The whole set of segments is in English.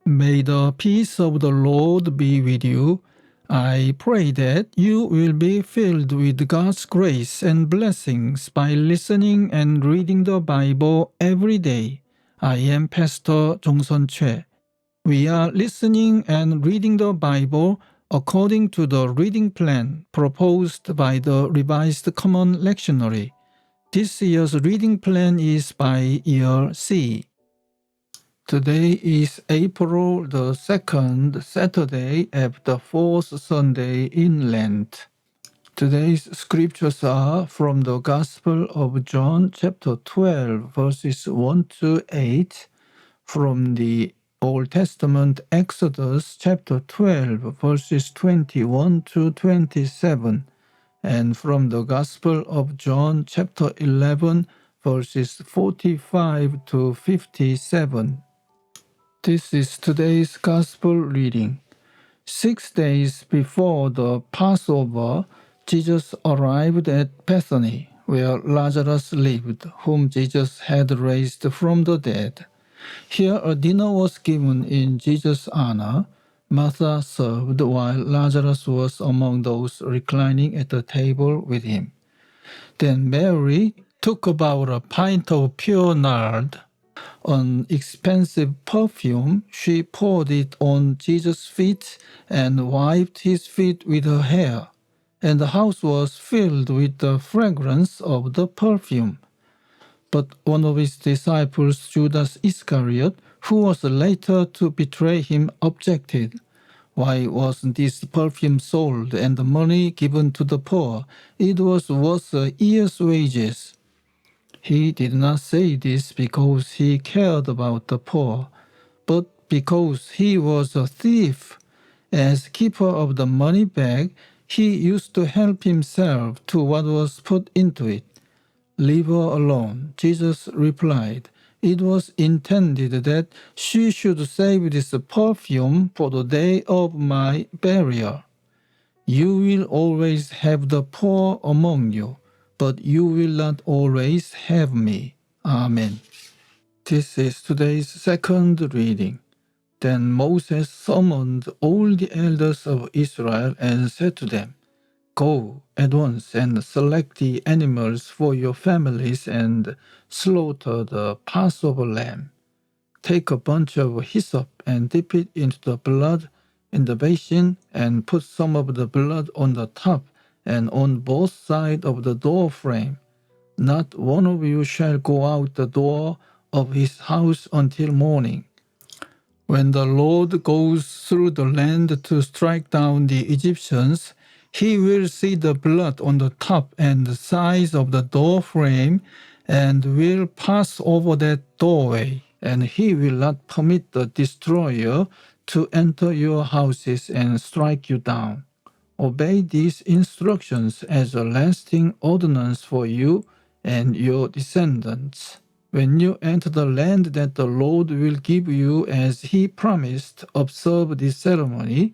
May the peace of the Lord be with you. I pray that you will be filled with God's grace and blessings by listening and reading the Bible every day. I am Pastor Jongson Choi. We are listening and reading the Bible according to the reading plan proposed by the Revised Common Lectionary. This year's reading plan is by year C. Today is April the 2nd, Saturday of the 4th Sunday in Lent. Today's scriptures are from the Gospel of John, chapter 12, verses 1 to 8, from the Old Testament, Exodus, chapter 12, verses 21 to 27, and from the Gospel of John, chapter 11, verses 45 to 57. This is today's Gospel reading. 6 days before the Passover, Jesus arrived at Bethany, where Lazarus lived, whom Jesus had raised from the dead. Here a dinner was given in Jesus' honor. Martha served, while Lazarus was among those reclining at the table with him. Then Mary took about a pint of pure nard, an expensive perfume. She poured it on Jesus' feet and wiped his feet with her hair, and the house was filled with the fragrance of the perfume. But one of his disciples, Judas Iscariot, who was later to betray him, objected. Why wasn't this perfume sold and the money given to the poor? It was worth a year's wages. He did not say this because he cared about the poor, but because he was a thief. As keeper of the money bag, he used to help himself to what was put into it. Leave her alone, Jesus replied. It was intended that she should save this perfume for the day of my burial. You will always have the poor among you, but you will not always have me. Amen. This is today's second reading. Then Moses summoned all the elders of Israel and said to them, Go at once and select the animals for your families and slaughter the Passover lamb. Take a bunch of hyssop and dip it into the blood in the basin and put some of the blood on the top and on both sides of the door frame. Not one of you shall go out the door of his house until morning. When the Lord goes through the land to strike down the Egyptians, he will see the blood on the top and the sides of the door frame and will pass over that doorway, and he will not permit the destroyer to enter your houses and strike you down. Obey these instructions as a lasting ordinance for you and your descendants. When you enter the land that the Lord will give you as he promised, observe this ceremony.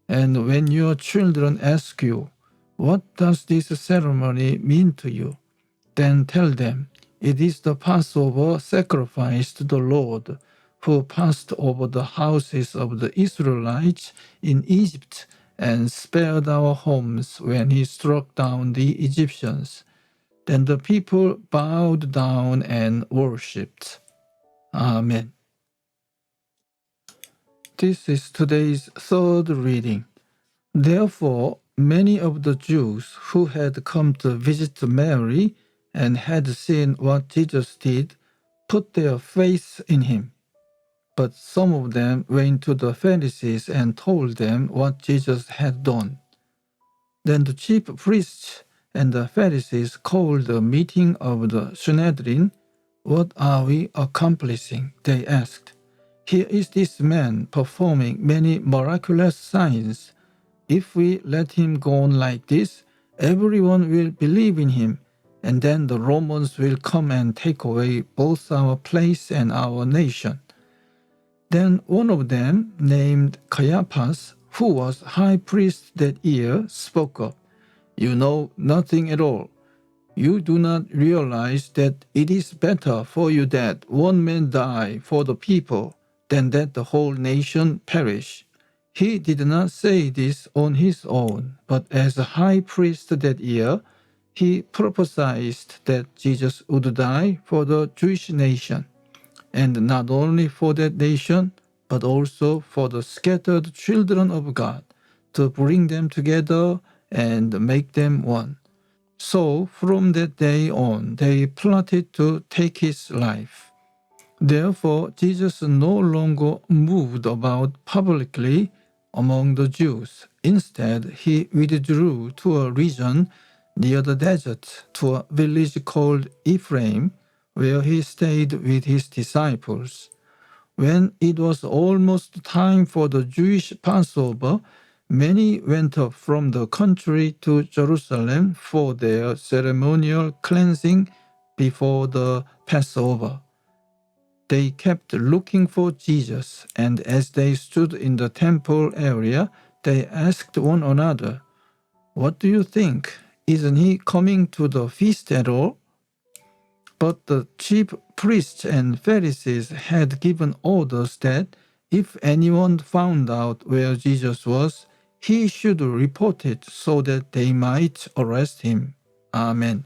And when your children ask you, What does this ceremony mean to you? Then tell them, It is the Passover sacrifice to the Lord, who passed over the houses of the Israelites in Egypt and spared our homes when he struck down the Egyptians. Then the people bowed down and worshipped. Amen. This is today's third reading. Therefore, many of the Jews who had come to visit Mary and had seen what Jesus did put their faith in him. But some of them went to the Pharisees and told them what Jesus had done. Then the chief priests and the Pharisees called a meeting of the Sanhedrin. What are we accomplishing? They asked. Here is this man performing many miraculous signs. If we let him go on like this, everyone will believe in him, and then the Romans will come and take away both our place and our nation. Then one of them, named Caiaphas, who was high priest that year, spoke up. You know nothing at all. You do not realize that it is better for you that one man die for the people than that the whole nation perish. He did not say this on his own, but as a high priest that year, he prophesied that Jesus would die for the Jewish nation, and not only for that nation, but also for the scattered children of God, to bring them together and make them one. So from that day on, they plotted to take his life. Therefore, Jesus no longer moved about publicly among the Jews. Instead, he withdrew to a region near the desert, to a village called Ephraim, where he stayed with his disciples. When it was almost time for the Jewish Passover, many went up from the country to Jerusalem for their ceremonial cleansing before the Passover. They kept looking for Jesus, and as they stood in the temple area, they asked one another, "What do you think? Isn't he coming to the feast at all?" But the chief priests and Pharisees had given orders that if anyone found out where Jesus was, he should report it so that they might arrest him. Amen.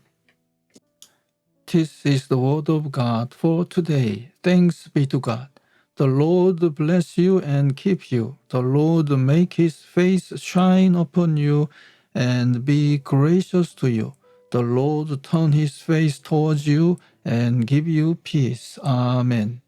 This is the word of God for today. Thanks be to God. The Lord bless you and keep you. The Lord make his face shine upon you and be gracious to you. The Lord turn his face towards you and give you peace. Amen.